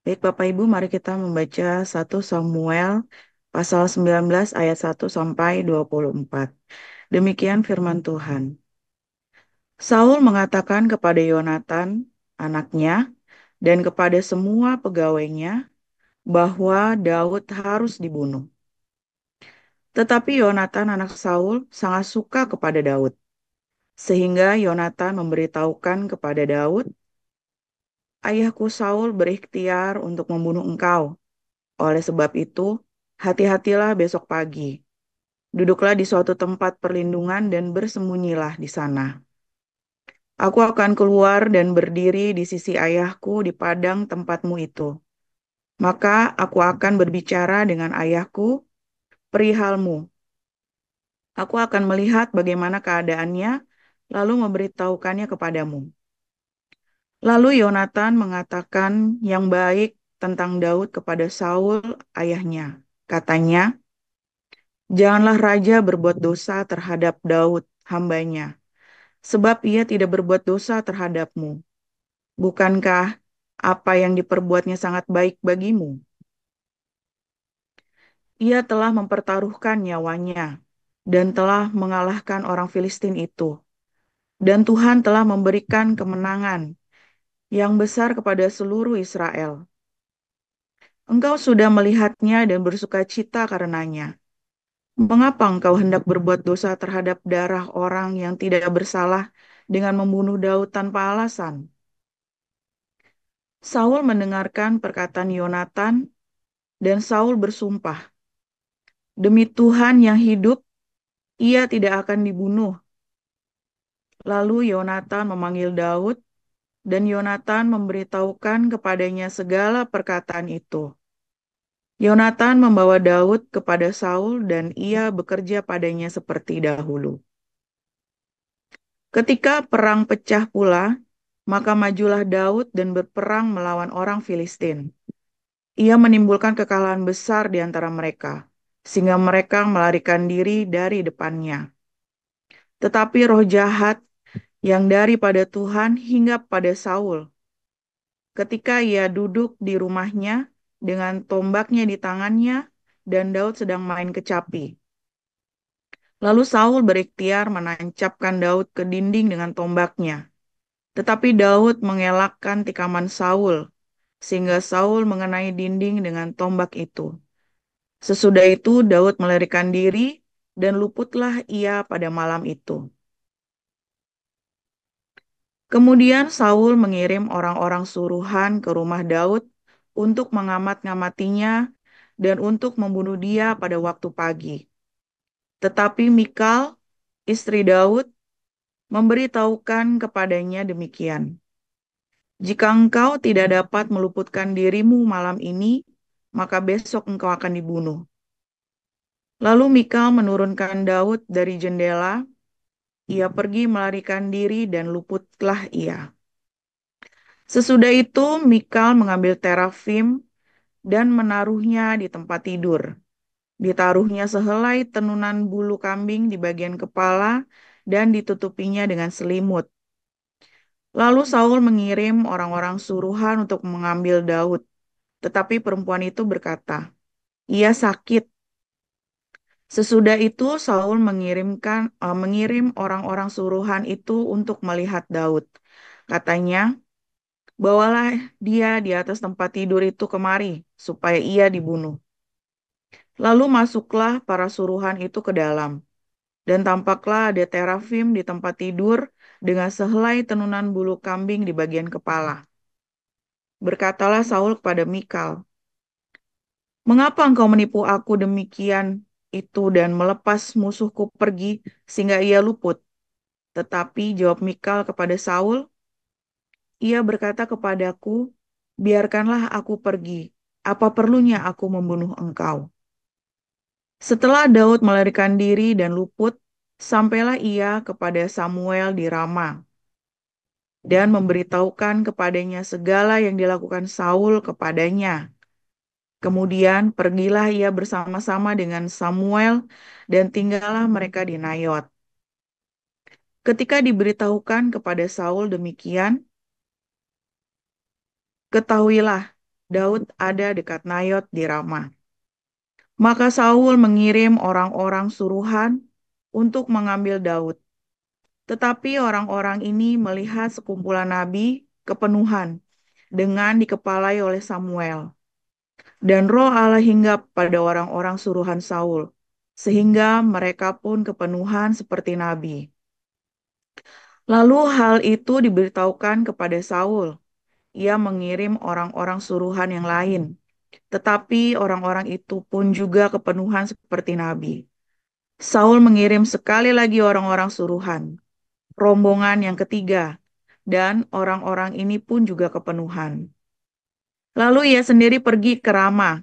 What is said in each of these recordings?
Baik Bapak Ibu, mari kita membaca 1 Samuel pasal 19 ayat 1 sampai 24. Demikian firman Tuhan. Saul mengatakan kepada Yonatan, anaknya, dan kepada semua pegawainya bahwa Daud harus dibunuh. Tetapi Yonatan anak Saul sangat suka kepada Daud, sehingga Yonatan memberitahukan kepada Daud, "Ayahku Saul berikhtiar untuk membunuh engkau. Oleh sebab itu, hati-hatilah besok pagi. Duduklah di suatu tempat perlindungan dan bersembunyilah di sana. Aku akan keluar dan berdiri di sisi ayahku di padang tempatmu itu. Maka aku akan berbicara dengan ayahku perihalmu. Aku akan melihat bagaimana keadaannya, lalu memberitahukannya kepadamu." Lalu Yonatan mengatakan yang baik tentang Daud kepada Saul ayahnya. Katanya, "Janganlah raja berbuat dosa terhadap Daud, hambanya, sebab ia tidak berbuat dosa terhadapmu. Bukankah apa yang diperbuatnya sangat baik bagimu? Ia telah mempertaruhkan nyawanya dan telah mengalahkan orang Filistin itu. Dan Tuhan telah memberikan kemenangan yang besar kepada seluruh Israel. Engkau sudah melihatnya dan bersuka cita karenanya. Mengapa engkau hendak berbuat dosa terhadap darah orang yang tidak bersalah dengan membunuh Daud tanpa alasan?" Saul mendengarkan perkataan Yonatan, dan Saul bersumpah, "Demi Tuhan yang hidup, ia tidak akan dibunuh." Lalu Yonatan memanggil Daud, dan Yonatan memberitahukan kepadanya segala perkataan itu. Yonatan membawa Daud kepada Saul, dan ia bekerja padanya seperti dahulu. Ketika perang pecah pula, maka majulah Daud dan berperang melawan orang Filistin. Ia menimbulkan kekalahan besar di antara mereka, sehingga mereka melarikan diri dari depannya. Tetapi roh jahat yang daripada Tuhan hinggap pada Saul. Ketika ia duduk di rumahnya dengan tombaknya di tangannya, dan Daud sedang main kecapi. Lalu Saul berikhtiar menancapkan Daud ke dinding dengan tombaknya. Tetapi Daud mengelakkan tikaman Saul, sehingga Saul mengenai dinding dengan tombak itu. Sesudah itu Daud melarikan diri, dan luputlah ia pada malam itu. Kemudian Saul mengirim orang-orang suruhan ke rumah Daud untuk mengamat-ngamatinya dan untuk membunuh dia pada waktu pagi. Tetapi Mikal, istri Daud, memberitahukan kepadanya demikian, "Jika engkau tidak dapat meluputkan dirimu malam ini, maka besok engkau akan dibunuh." Lalu Mikal menurunkan Daud dari jendela. Ia pergi melarikan diri dan luputlah ia. Sesudah itu Mikal mengambil terafim dan menaruhnya di tempat tidur. Ditaruhnya sehelai tenunan bulu kambing di bagian kepala dan ditutupinya dengan selimut. Lalu Saul mengirim orang-orang suruhan untuk mengambil Daud. Tetapi perempuan itu berkata, "Ia sakit." Sesudah itu Saul mengirim orang-orang suruhan itu untuk melihat Daud. Katanya, "Bawalah dia di atas tempat tidur itu kemari, supaya ia dibunuh." Lalu masuklah para suruhan itu ke dalam, dan tampaklah ada terafim di tempat tidur dengan sehelai tenunan bulu kambing di bagian kepala. Berkatalah Saul kepada Mikal, "Mengapa engkau menipu aku demikian itu dan melepas musuhku pergi sehingga ia luput?" Tetapi jawab Mikal kepada Saul, "Ia berkata kepadaku, 'Biarkanlah aku pergi. Apa perlunya aku membunuh engkau?'" Setelah Daud melarikan diri dan luput, sampailah ia kepada Samuel di Rama dan memberitahukan kepadanya segala yang dilakukan Saul kepadanya. Kemudian pergilah ia bersama-sama dengan Samuel dan tinggallah mereka di Nayot. Ketika diberitahukan kepada Saul demikian, ketahuilah Daud ada dekat Nayot di Rama. Maka Saul mengirim orang-orang suruhan untuk mengambil Daud. Tetapi orang-orang ini melihat sekumpulan nabi kepenuhan dengan dikepalai oleh Samuel. Dan roh Allah hinggap pada orang-orang suruhan Saul, sehingga mereka pun kepenuhan seperti nabi. Lalu hal itu diberitahukan kepada Saul. Ia mengirim orang-orang suruhan yang lain, tetapi orang-orang itu pun juga kepenuhan seperti nabi. Saul mengirim sekali lagi orang-orang suruhan, rombongan yang ketiga, dan orang-orang ini pun juga kepenuhan. Lalu ia sendiri pergi ke Rama.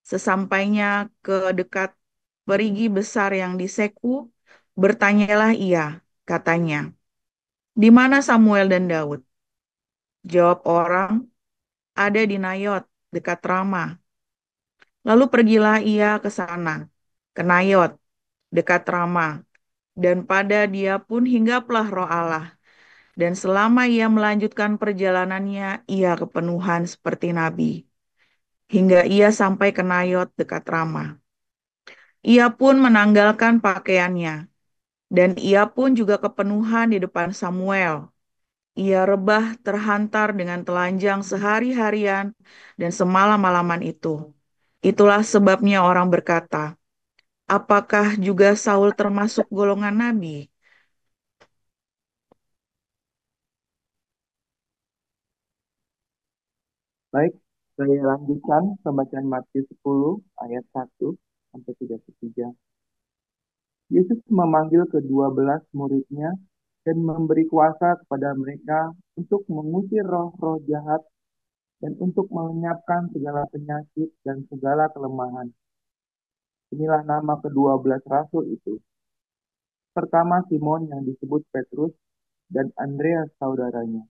Sesampainya ke dekat perigi besar yang di Seku, bertanyalah ia, katanya, "Di mana Samuel dan Daud?" Jawab orang, "Ada di Nayot, dekat Rama." Lalu pergilah ia ke sana, ke Nayot, dekat Rama, dan pada dia pun hinggaplah roh Allah. Dan selama ia melanjutkan perjalanannya, ia kepenuhan seperti nabi, hingga ia sampai ke Nayot dekat Rama. Ia pun menanggalkan pakaiannya, dan ia pun juga kepenuhan di depan Samuel. Ia rebah terhantar dengan telanjang sehari-harian dan semalam-malaman itu. Itulah sebabnya orang berkata, apakah juga Saul termasuk golongan nabi? Baik, saya lanjutkan pembacaan Matius 10 ayat 1 sampai 33. Yesus memanggil kedua belas muridnya dan memberi kuasa kepada mereka untuk mengusir roh-roh jahat dan untuk melenyapkan segala penyakit dan segala kelemahan. Inilah nama kedua belas rasul itu. Pertama Simon yang disebut Petrus dan Andreas saudaranya,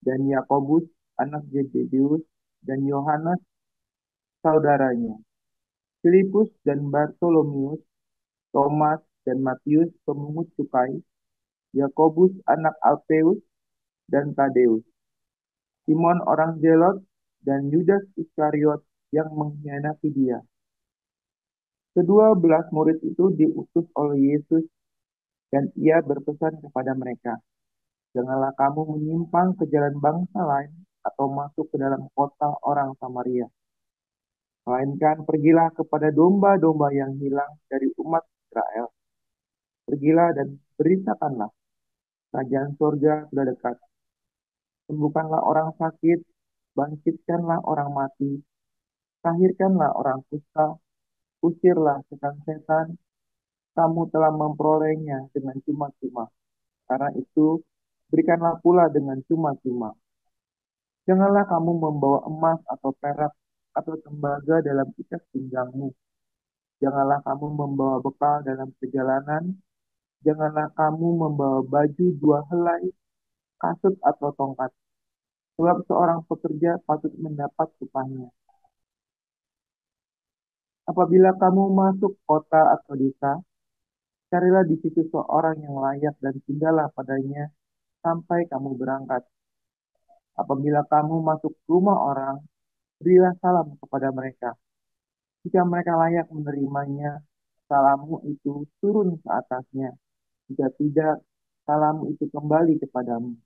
dan Yakobus anak Zebedeus dan Yohanes saudaranya, Filipus dan Bartolomeus, Thomas dan Matius pemungut cukai, Yakobus anak Alfeus dan Tadeus, Simon orang Zelot, dan Yudas Iskariot yang mengkhianati dia. Kedua belas murid itu diutus oleh Yesus dan ia berpesan kepada mereka, janganlah kamu menyimpang ke jalan bangsa lain atau masuk ke dalam kota orang Samaria. Melainkan pergilah kepada domba-domba yang hilang dari umat Israel. Pergilah dan beritakanlah, kerajaan surga sudah dekat. Sembuhkanlah orang sakit, bangkitkanlah orang mati, tahirkanlah orang kusta, usirlah setan-setan, kamu telah memperolehnya dengan cuma-cuma. Karena itu, berikanlah pula dengan cuma-cuma. Janganlah kamu membawa emas atau perak atau tembaga dalam ikat pinggangmu. Janganlah kamu membawa bekal dalam perjalanan. Janganlah kamu membawa baju dua helai, kasut atau tongkat. Sebab seorang pekerja patut mendapat upahnya. Apabila kamu masuk kota atau desa, carilah di situ seorang yang layak dan tinggallah padanya sampai kamu berangkat. Apabila kamu masuk rumah orang, berilah salam kepada mereka. Jika mereka layak menerimanya, salammu itu turun ke atasnya. Jika tidak, salammu itu kembali kepadamu.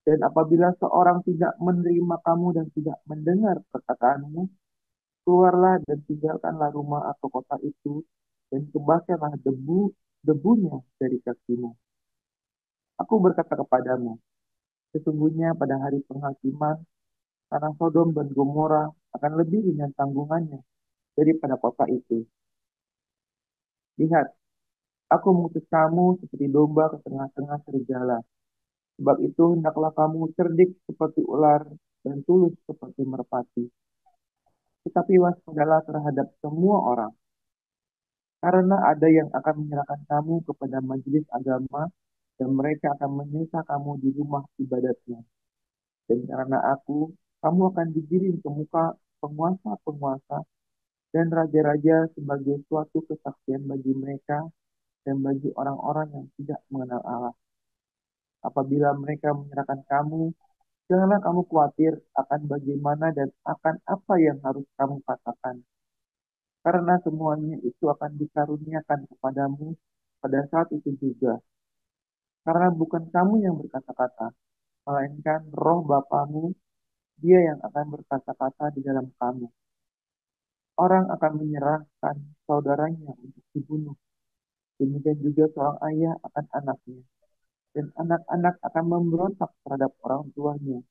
Dan apabila seorang tidak menerima kamu dan tidak mendengar perkataanmu, keluarlah dan tinggalkanlah rumah atau kota itu, dan kebaskanlah debunya dari kakimu. Aku berkata kepadamu, sesungguhnya pada hari penghakiman, tanah Sodom dan Gomora akan lebih ringan tanggungannya daripada kota itu. Lihat, aku mengutus kamu seperti domba ke tengah-tengah serigala. Sebab itu hendaklah kamu cerdik seperti ular dan tulus seperti merpati. Tetapi waspadalah terhadap semua orang, karena ada yang akan menyerahkan kamu kepada majelis agama dan mereka akan menyiksa kamu di rumah ibadatnya. Dan karena aku, kamu akan digiring ke muka penguasa-penguasa dan raja-raja sebagai suatu kesaksian bagi mereka dan bagi orang-orang yang tidak mengenal Allah. Apabila mereka menyerahkan kamu, Janganlah kamu khawatir akan bagaimana dan akan apa yang harus kamu katakan, karena semuanya itu akan dikaruniakan kepadamu pada saat itu juga. Karena bukan kamu yang berkata-kata, melainkan roh Bapamu, dia yang akan berkata-kata di dalam kamu. Orang akan menyerahkan saudaranya untuk dibunuh. Demikian juga seorang ayah akan anaknya. Dan anak-anak akan memberontak terhadap orang tuanya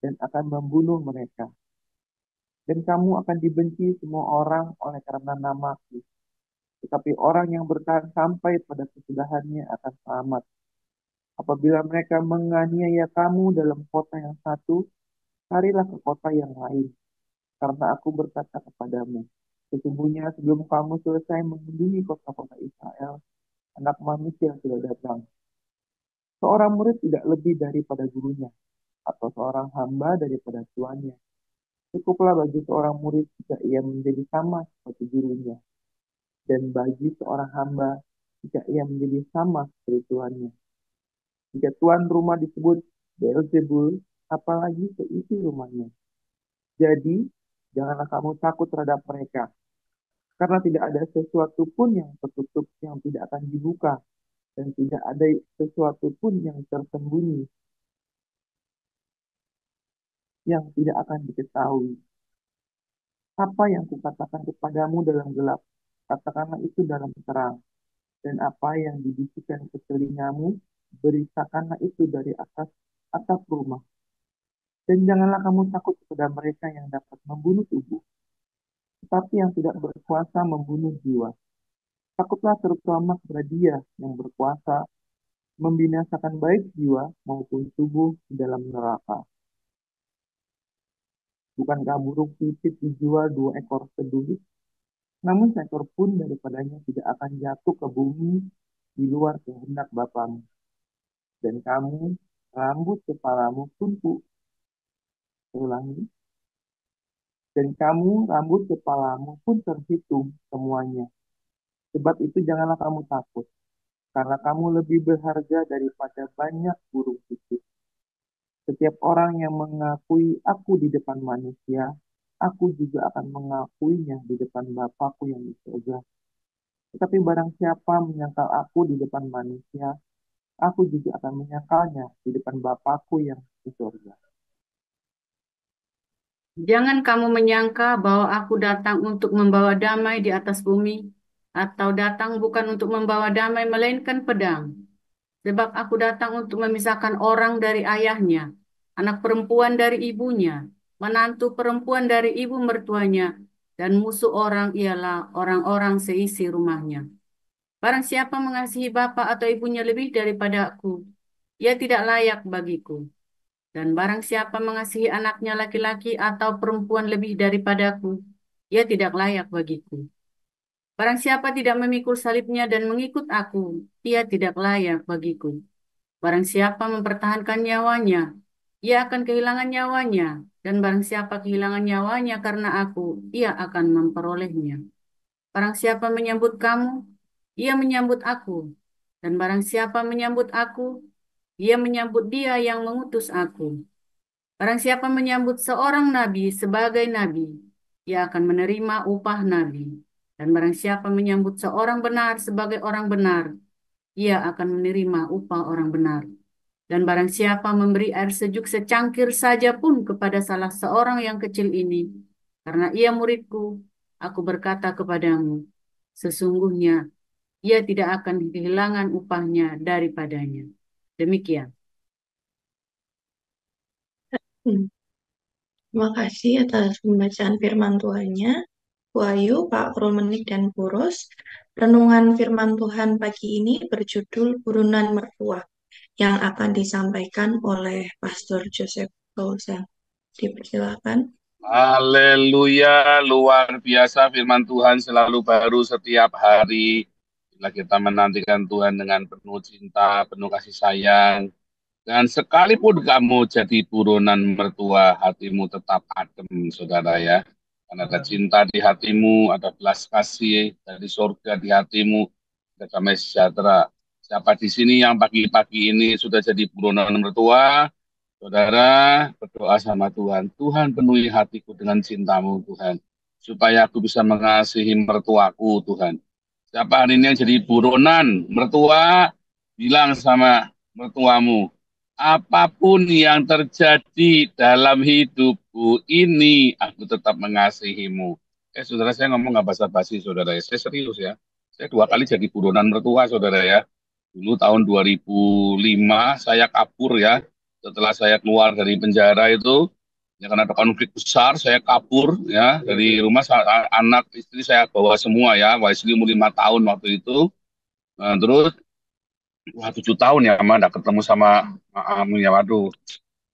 dan akan membunuh mereka. Dan kamu akan dibenci semua orang oleh karena namaku. Tetapi orang yang bertahan sampai pada kesudahannya akan selamat. Apabila mereka menganiaya kamu dalam kota yang satu, carilah ke kota yang lain. Karena aku berkata kepadamu, sesungguhnya sebelum kamu selesai mengunjungi kota-kota Israel, anak manusia sudah datang. Seorang murid tidak lebih daripada gurunya, atau seorang hamba daripada tuannya. Cukuplah bagi seorang murid jika ia menjadi sama seperti gurunya, dan bagi seorang hamba jika ia menjadi sama seperti tuannya. Jika tuan rumah disebut Beelzebul, apalagi seisi rumahnya. Jadi, janganlah kamu takut terhadap mereka, karena tidak ada sesuatu pun yang tertutup yang tidak akan dibuka, dan tidak ada sesuatu pun yang tersembunyi yang tidak akan diketahui. Apa yang kukatakan kepadamu dalam gelap, katakanlah itu dalam terang. Dan apa yang dibisikkan ke telingamu, beritakanlah itu dari atas atap rumah. Dan janganlah kamu takut kepada mereka yang dapat membunuh tubuh, tetapi yang tidak berkuasa membunuh jiwa. Takutlah terutama kepada Dia yang berkuasa membinasakan baik jiwa maupun tubuh di dalam neraka. Bukankah burung pipit dijual 2 ekor keduri? Namun seekor pun daripadanya tidak akan jatuh ke bumi di luar kehendak Bapamu. Dan kamu, rambut kepalamu pun ulangi, dan kamu, rambut kepalamu pun terhitung semuanya. Sebab itu janganlah kamu takut, karena kamu lebih berharga daripada banyak burung pipit. Setiap orang yang mengakui aku di depan manusia, aku juga akan mengakuinya di depan Bapakku yang di surga. Tetapi barang siapa menyangkal aku di depan manusia, aku juga akan menyangkalnya di depan Bapakku yang di surga. Jangan kamu menyangka bahwa aku datang untuk membawa damai di atas bumi, atau datang bukan untuk membawa damai, melainkan pedang. Sebab aku datang untuk memisahkan orang dari ayahnya, anak perempuan dari ibunya, menantu perempuan dari ibu mertuanya, dan musuh orang ialah orang-orang seisi rumahnya. Barang siapa mengasihi bapa atau ibunya lebih daripada aku, ia tidak layak bagiku. Dan barang siapa mengasihi anaknya laki-laki atau perempuan lebih daripadaku, ia tidak layak bagiku. Barang siapa tidak memikul salibnya dan mengikut aku, ia tidak layak bagiku. Barang siapa mempertahankan nyawanya, ia akan kehilangan nyawanya. Dan barang siapa kehilangan nyawanya karena aku, ia akan memperolehnya. Barang siapa menyambut kamu, ia menyambut aku. Dan barang siapa menyambut aku, ia menyambut dia yang mengutus aku. Barang siapa menyambut seorang nabi sebagai nabi, ia akan menerima upah nabi. Dan barang siapa menyambut seorang benar sebagai orang benar, ia akan menerima upah orang benar. Dan barang siapa memberi air sejuk secangkir saja pun kepada salah seorang yang kecil ini, karena ia muridku, aku berkata kepadamu, sesungguhnya ia tidak akan kehilangan upahnya daripadanya. Demikian. Hmm. Terima kasih atas pembacaan firman Tuhannya, Wahyu, Pak Prolmenik, dan Purus. Renungan firman Tuhan pagi ini berjudul Burunan Mertua yang akan disampaikan oleh Pastor Joseph Paulsen. Dipersilakan. Haleluya, luar biasa firman Tuhan selalu baru setiap hari. Bila kita menantikan Tuhan dengan penuh cinta, penuh kasih sayang. Dan sekalipun kamu jadi buronan mertua, hatimu tetap adem, saudara ya. Karena ada cinta di hatimu, ada belas kasih dari surga di hatimu, ada damai sejahtera. Siapa di sini yang pagi-pagi ini sudah jadi buronan mertua, Saudara berdoa sama Tuhan, Tuhan penuhi hatiku dengan cintamu Tuhan, supaya aku bisa mengasihi mertuaku Tuhan. Siapa hari ini yang jadi buronan mertua, bilang sama mertuamu, apapun yang terjadi dalam hidupku ini, aku tetap mengasihimu. Saudara, saya ngomong nggak basa-basi, saudara ya. Saya serius ya. Saya 2 kali jadi buronan mertua, saudara ya. Dulu tahun 2005 saya kabur ya. Setelah saya keluar dari penjara itu, ya karena ada konflik besar, saya kabur ya dari rumah. Anak istri saya bawa semua ya. Wesley umur 5 tahun waktu itu. Nah, terus wah 7 tahun ya, mah nggak ketemu sama Amin ya. Waduh,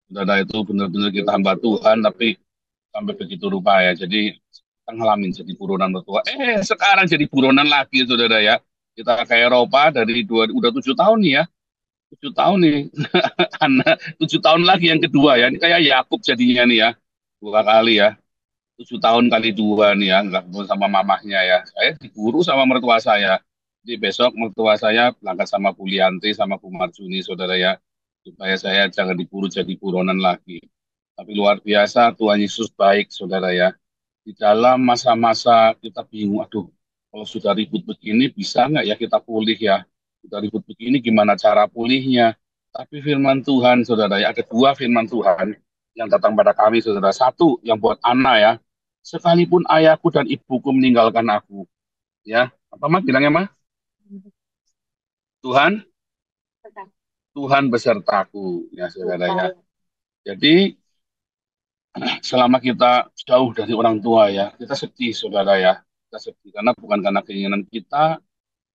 saudara itu benar-benar kita hamba Tuhan, tapi sampai begitu rupa ya. Jadi kita ngalamin jadi buronan mertua. Sekarang jadi buronan lagi, saudara ya. Kita ke Eropa dari udah 7 tahun nih ya. 7 tahun nih. Anak 7 tahun lagi yang kedua ya. Ini kayak Yakub jadinya nih ya. 2 kali ya. 7 tahun kali 2 nih ya. Nggak ketemu sama mamahnya ya. Saya diburu sama mertua saya. Jadi besok mertua saya berangkat sama Bu Lianti sama Bu Marjuni, saudara ya. Supaya saya jangan diburu jadi buronan lagi. Tapi luar biasa Tuhan Yesus baik, saudara ya. Di dalam masa-masa kita bingung, aduh, kalau sudah ribut begini, bisa nggak ya kita pulih ya? Sudah ribut begini, gimana cara pulihnya? Tapi firman Tuhan, saudara ya, ada 2 firman Tuhan yang datang pada kami, saudara. Satu, yang buat anak ya, sekalipun ayahku dan ibuku meninggalkan aku, ya. Apa mah bilangnya mah? Tuhan, Tuhan besertaku, ya saudara ya. Jadi selama kita jauh dari orang tua ya, kita sedih saudara ya. Kita sedih karena bukan karena keinginan kita,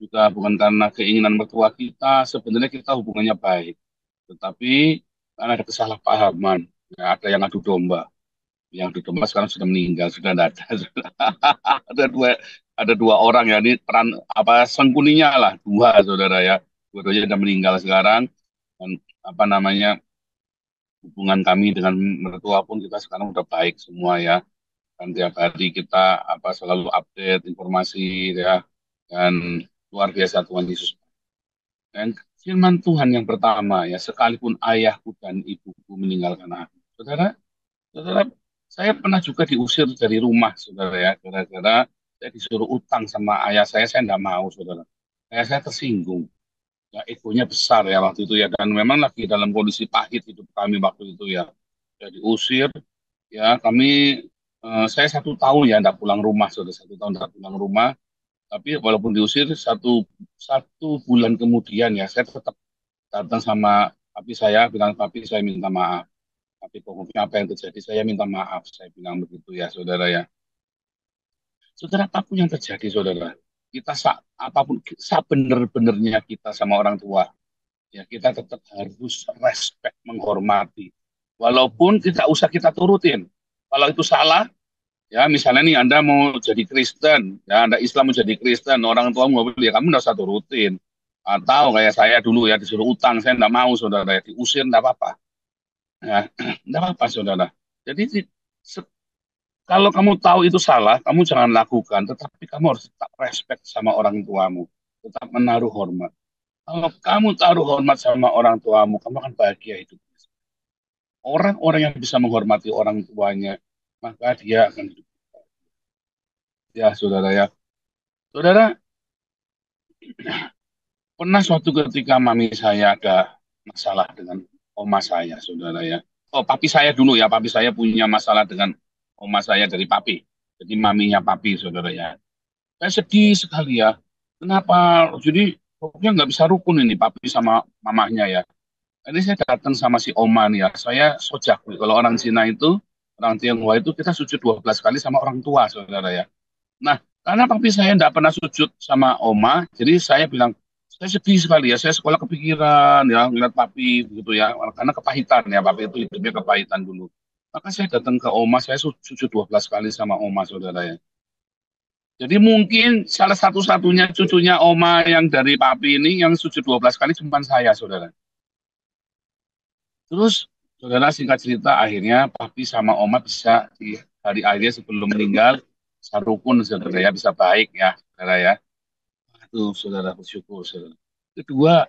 juga bukan karena keinginan mertua kita, sebenarnya kita hubungannya baik. Tetapi karena ada kesalahpahaman, ya, ada yang adu domba. Yang adu domba sekarang sudah meninggal, sudah tidak ada. ada dua ada 2 orang ya, ini peran apa sengkuninya lah, 2 saudara ya. Dua-duanya sudah meninggal sekarang dan apa namanya hubungan kami dengan mertua pun kita sekarang udah baik semua ya. Kan tiap hari kita apa selalu update informasi ya, dan luar biasa Tuhan Yesus. Dan firman Tuhan yang pertama ya, sekalipun ayahku dan ibuku meninggalkan aku. Saudara, saudara, saya pernah juga diusir dari rumah, saudara ya, gara-gara saya disuruh utang sama ayah saya enggak mau, saudara. Ayah saya tersinggung, ya egonya besar ya waktu itu ya, dan memang lagi dalam kondisi pahit hidup kami waktu itu ya. Ya diusir, ya kami, saya 1 tahun ya enggak pulang rumah, saudara, 1 tahun enggak pulang rumah. Tapi walaupun diusir satu satu bulan kemudian ya, saya tetap datang sama papi saya, bilang papi saya minta maaf. Tapi pokoknya apa yang terjadi saya minta maaf, saya bilang begitu ya saudara ya. Saudara, apapun yang terjadi saudara, kita apapun bener-benernya kita sama orang tua, ya kita tetap harus respect, menghormati. Walaupun tidak usah kita turutin. Kalau itu salah, ya, misalnya nih Anda mau jadi Kristen, ya Anda Islam mau jadi Kristen, orang tua mau ya kamu nggak usah turutin. Atau kayak saya dulu ya disuruh utang, saya nggak mau saudara, ya, diusir nggak apa-apa. Ya, nggak apa-apa saudara. Jadi kalau kamu tahu itu salah, kamu jangan lakukan, tetapi kamu harus tetap respect sama orang tuamu, tetap menaruh hormat. Kalau kamu taruh hormat sama orang tuamu, kamu akan bahagia hidup. Orang-orang yang bisa menghormati orang tuanya, maka dia akan hidup. Ya, saudara ya. Saudara, pernah suatu ketika mami saya ada masalah dengan oma saya, saudara ya. Oh, papi saya dulu ya, papi saya punya masalah dengan oma saya dari papi. Jadi maminya papi, saudara ya. Saya sedih sekali ya. Kenapa? Jadi pokoknya nggak bisa rukun ini papi sama mamahnya ya. Ini saya datang sama si oma nih ya. Saya sojak. Kalau orang Cina itu, orang Tionghoa itu kita sujud 12 kali sama orang tua, saudara ya. Nah, karena papi saya tidak pernah sujud sama oma, jadi saya bilang, saya sedih sekali ya, saya sekolah kepikiran ya, ngeliat papi begitu ya, karena kepahitan ya, papi itu hidupnya kepahitan dulu. Maka saya datang ke oma, saya sujud 12 kali sama oma, saudara ya. Jadi mungkin salah satu-satunya cucunya oma yang dari papi ini, yang sujud 12 kali cuma saya, saudara. Terus, saudara singkat cerita, akhirnya papi sama oma bisa di hari akhirnya sebelum meninggal, bisa rukun, saudara ya, bisa baik ya, saudara ya. Aduh, saudara bersyukur, saudara. Kedua,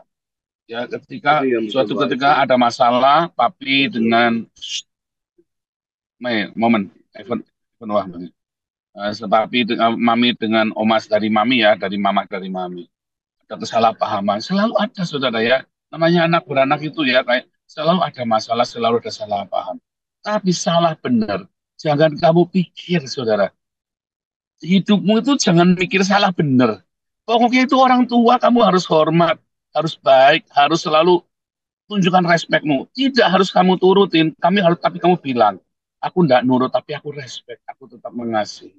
Ya, suatu ketika ada masalah, papi dengan momen, event, event wah, papi dengan mami dengan omas dari mami ya, dari mama dari mami. Ada kesalahpahaman, selalu ada saudara ya. Namanya anak beranak itu ya, kayak selalu ada masalah, selalu ada salah paham. Tapi salah benar, jangan kamu pikir saudara. Hidupmu itu jangan mikir salah benar. Pokoknya itu orang tua kamu harus hormat, harus baik, harus selalu tunjukkan respekmu. Tidak harus kamu turutin, tapi kamu bilang, aku tidak nurut tapi aku respect, aku tetap mengasihi.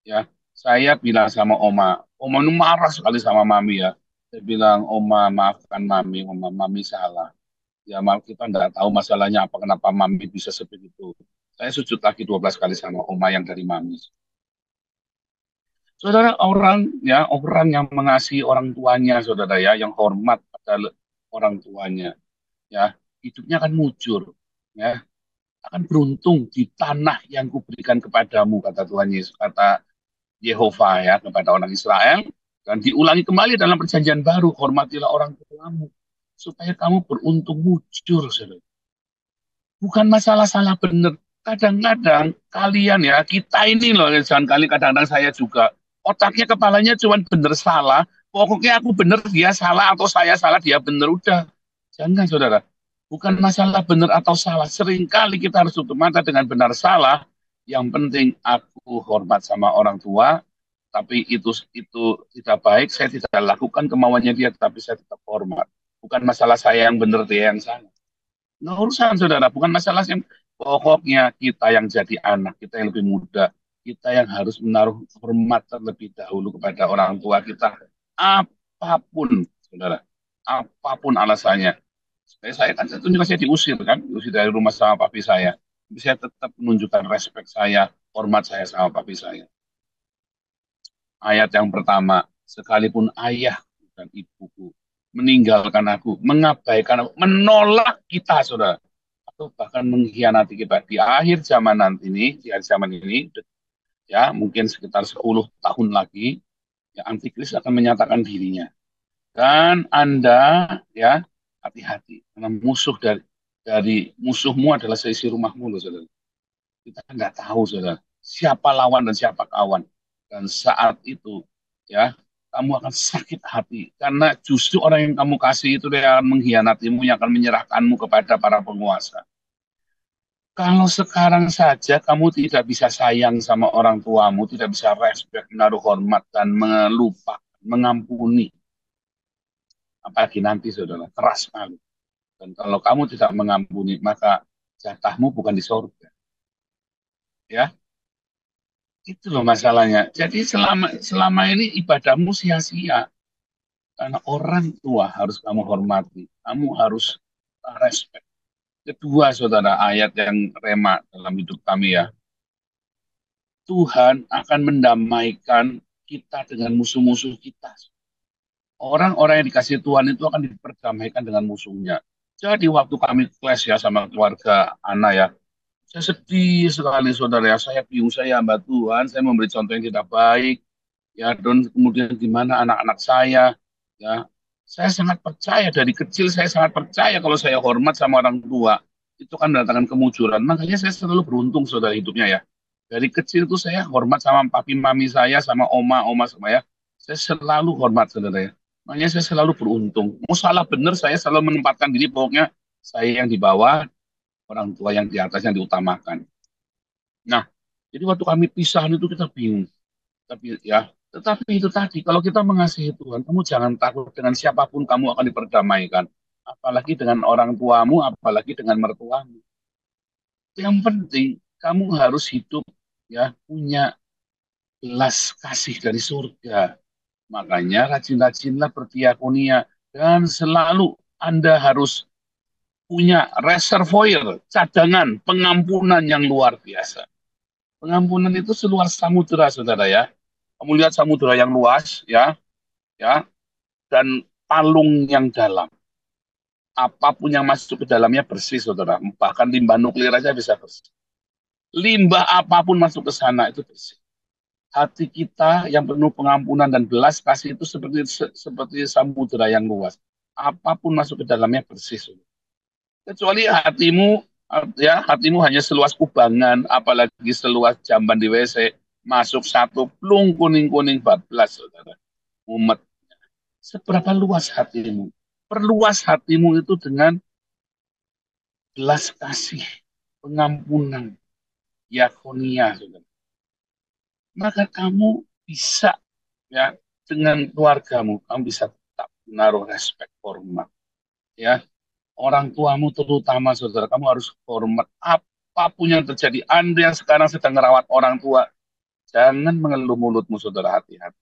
Ya, saya bilang sama Oma itu marah sekali sama Mami ya. Saya bilang, Oma maafkan Mami, Mami salah. Ya maaf kita tidak tahu masalahnya apa kenapa Mami bisa seperti itu. Saya sujud lagi 12 kali sama Oma yang dari Mami. Saudara orang yang mengasihi orang tuanya, saudara ya, yang hormat pada orang tuanya, ya, hidupnya akan mujur, ya, akan beruntung di tanah yang kuberikan kepadamu, kata Tuhan Yesus, kata Yehova ya kepada orang Israel, dan diulangi kembali dalam perjanjian baru, hormatilah orang tuamu, supaya kamu beruntung mujur, saudara. Bukan masalah salah benar. Kadang-kadang kalian ya, kita ini loh, jangan kali kadang-kadang saya juga, otaknya kepalanya cuma benar salah, pokoknya aku benar, dia salah, atau saya salah, dia benar, udah. Jangan, saudara. Bukan masalah benar atau salah. Seringkali kita harus tutup mata dengan benar salah. Yang penting aku hormat sama orang tua, tapi itu tidak baik, saya tidak lakukan kemauannya dia, tapi saya tetap hormat. Bukan masalah saya yang benar, dia yang salah. Nggak urusan saudara, bukan masalah yang pokoknya kita yang jadi anak, kita yang lebih muda, kita yang harus menaruh hormat terlebih dahulu kepada orang tua kita, apapun saudara, apapun alasannya. Saya kan tentunya saya diusir dari rumah sama papi saya. Tapi saya tetap menunjukkan respect saya, hormat saya sama papi saya. Ayat yang pertama, sekalipun ayah dan ibuku meninggalkan aku, mengabaikan aku, menolak kita, saudara, atau bahkan mengkhianati kita di akhir zaman nanti ini, di akhir zaman ini, ya mungkin sekitar 10 tahun lagi, ya antikris akan menyatakan dirinya. Dan Anda, ya hati-hati, karena musuh dari musuhmu adalah seisi rumahmu, loh, saudara. Kita nggak tahu, saudara, siapa lawan dan siapa kawan. Dan saat itu, ya, kamu akan sakit hati. Karena justru orang yang kamu kasih itu dia akan mengkhianatimu, yang akan menyerahkanmu kepada para penguasa. Kalau sekarang saja kamu tidak bisa sayang sama orang tuamu, tidak bisa respect, menaruh hormat, dan melupakan, mengampuni. Apalagi nanti, saudara, keras sekali. Dan kalau kamu tidak mengampuni, maka jatahmu bukan di surga. Ya, itu loh masalahnya. Jadi selama ini ibadahmu sia-sia karena orang tua harus kamu hormati, kamu harus respect. Kedua, saudara, ayat yang rema dalam hidup kami ya. Tuhan akan mendamaikan kita dengan musuh-musuh kita. Orang-orang yang dikasih Tuhan itu akan diperdamaikan dengan musuhnya. Jadi waktu kami kelas ya sama keluarga Ana ya, saya sedih sekali saudara ya, saya bingung, saya hamba Tuhan, saya memberi contoh yang tidak baik, ya, dan kemudian gimana anak-anak saya, ya, saya sangat percaya dari kecil, saya sangat percaya kalau saya hormat sama orang tua, itu kan mendatangkan kemujuran, makanya saya selalu beruntung saudara hidupnya ya, dari kecil itu saya hormat sama papi mami saya, sama oma sama ya, saya selalu hormat saudara ya, makanya saya selalu beruntung, mau salah benar saya selalu menempatkan diri, pokoknya saya yang di bawah, orang tua yang di atas yang diutamakan. Nah, jadi waktu kami pisahan itu kita bingung. Tetapi itu tadi, kalau kita mengasihi Tuhan, kamu jangan takut dengan siapapun kamu akan diperdamaikan. Apalagi dengan orang tuamu, apalagi dengan mertuamu. Yang penting, kamu harus hidup ya punya belas kasih dari surga. Makanya rajin-rajinlah berdiakonia dan selalu Anda harus punya reservoir, cadangan, pengampunan yang luar biasa. Pengampunan itu seluas samudera, saudara ya. Kamu lihat samudera yang luas, ya, dan palung yang dalam. Apapun yang masuk ke dalamnya bersih, saudara. Bahkan limbah nuklir aja bisa bersih. Limbah apapun masuk ke sana itu bersih. Hati kita yang penuh pengampunan dan belas kasih itu seperti samudera yang luas. apapun masuk ke dalamnya bersih. Saudara. Kecuali hatimu, ya hatimu hanya seluas kubangan, apalagi seluas jamban di WC, masuk satu plung kuning-kuning bablas, saudara. Umat, seberapa luas hatimu? Perluas hatimu itu dengan belas kasih, pengampunan, diakonia, saudara. Maka kamu bisa, ya, dengan keluargamu, kamu bisa tetap menaruh respek, hormat, ya. Orang tuamu terutama, saudara, kamu harus hormat apapun yang terjadi. Anda yang sekarang sedang merawat orang tua, jangan mengeluh mulutmu, saudara, hati-hati.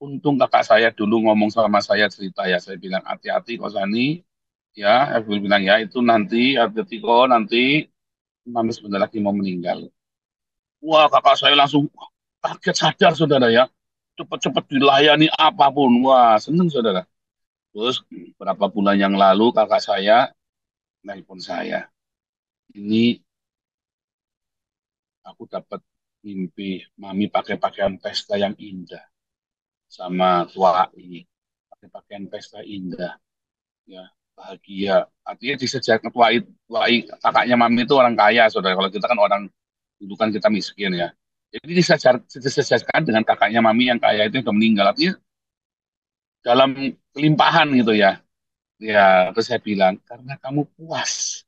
Untung kakak saya dulu ngomong sama saya, cerita ya, saya bilang hati-hati kok Sani, ya, aku bilang ya itu nanti, hati-hati kok nanti mami sebentar lagi mau meninggal. Wah, kakak saya langsung kaget sadar, saudara ya. Cepat-cepat dilayani apapun. Wah, seneng, saudara. Terus berapa bulan yang lalu kakak saya nelpon saya. Ini aku dapat mimpi mami pakai pakaian pesta yang indah sama tuai. Pakai pakaian pesta indah. Ya, bahagia. Artinya disejarkan tuai kakaknya mami itu orang kaya, saudara. Kalau kita kan orang dulu kan kita miskin ya. Jadi disejarkan dengan kakaknya mami yang kaya itu yang udah meninggal. Artinya dalam kelimpahan gitu ya. Ya, terus saya bilang karena kamu puas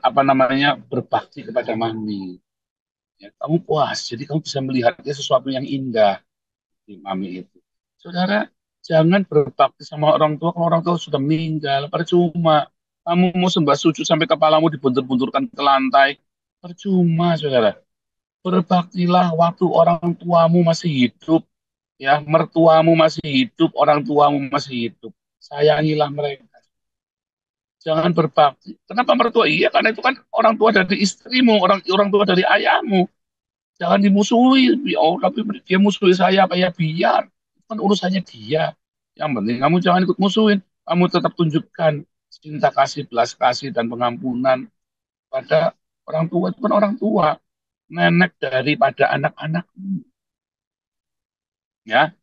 apa namanya berbakti kepada mami. Ya, kamu puas, jadi kamu bisa melihatnya sesuatu yang indah di mami itu. Saudara, jangan berbakti sama orang tua kalau orang tua sudah meninggal, percuma. Kamu mau sembah sujud sampai kepalamu dibuntur-bunturkan ke lantai, percuma, saudara. Berbaktilah waktu orang tuamu masih hidup, ya, mertuamu masih hidup, orang tuamu masih hidup. Sayangilah mereka. Jangan berbakti. Kenapa mertua? Iya, karena itu kan orang tua dari istrimu, orang orang tua dari ayahmu. Jangan dimusuhi. Oh, tapi dia musuhi saya, apa ya biar. Itu kan urusannya dia. Yang penting kamu jangan ikut musuhin. Kamu tetap tunjukkan cinta kasih, belas kasih, dan pengampunan pada orang tua. Itu kan orang tua. Nenek daripada anak-anak. Ya,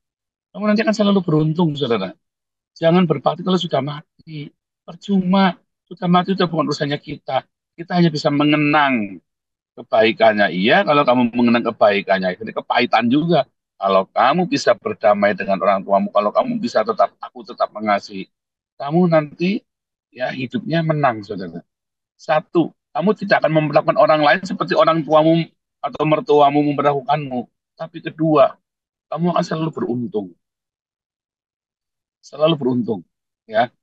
kamu nanti akan selalu beruntung, saudara. Jangan berbakti kalau sudah mati. Percuma. Sudah mati itu bukan urusannya kita. Kita hanya bisa mengenang kebaikannya. Iya, kalau kamu mengenang kebaikannya. Ini kepahitan juga. Kalau kamu bisa berdamai dengan orang tuamu, kalau kamu bisa aku tetap mengasihi, kamu nanti ya hidupnya menang, saudara. Satu, kamu tidak akan memperlakukan orang lain seperti orang tuamu atau mertuamu memperlakukanmu. Tapi kedua, kamu akan selalu beruntung. Selalu beruntung. Ya,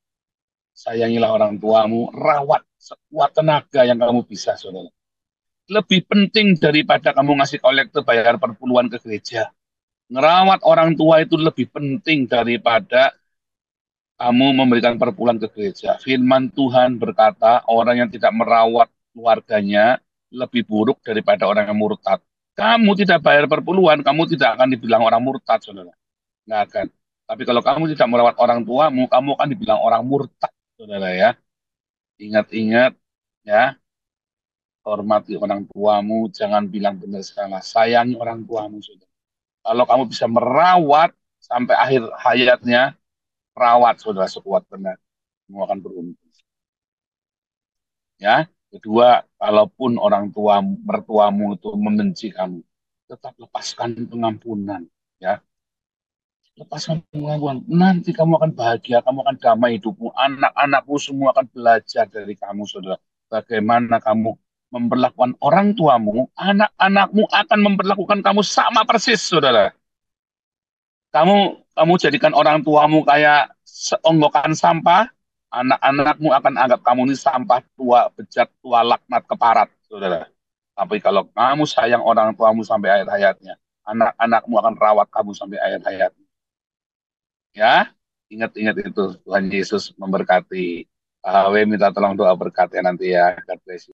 sayangilah orang tuamu, rawat sekuat tenaga yang kamu bisa, saudara. Lebih penting daripada kamu ngasih kolektor bayar perpuluhan ke gereja. Ngerawat orang tua itu lebih penting daripada kamu memberikan perpuluhan ke gereja. Firman Tuhan berkata, orang yang tidak merawat keluarganya lebih buruk daripada orang yang murtad. Kamu tidak bayar perpuluhan, kamu tidak akan dibilang orang murtad, saudara. Nggak akan. Tapi kalau kamu tidak merawat orang tuamu, kamu akan dibilang orang murtad, saudara ya. Ingat-ingat, ya, hormati orang tuamu, jangan bilang benar salah. Sayangi orang tuamu, saudara. Kalau kamu bisa merawat sampai akhir hayatnya, rawat, saudara, sekuat tenaga. Kamu akan beruntung. Ya, kedua, kalaupun orang tua mertuamu itu membenci kamu, tetap lepaskan pengampunan. Ya, lepaskan pengampunan. Nanti kamu akan bahagia, kamu akan damai hidupmu. Anak-anakmu semua akan belajar dari kamu, saudara. Bagaimana kamu memperlakukan orang tuamu, anak-anakmu akan memperlakukan kamu sama persis, saudara. Kamu kamu jadikan orang tuamu kayak seonggokan sampah, anak-anakmu akan anggap kamu ini sampah tua, bejat, tua, laknat, keparat, saudara. Tapi kalau kamu sayang orang tuamu sampai akhir hayatnya, anak-anakmu akan rawat kamu sampai akhir hayatnya. Ya, ingat-ingat itu. Tuhan Yesus memberkati. Minta tolong doa berkatnya nanti ya. God bless you.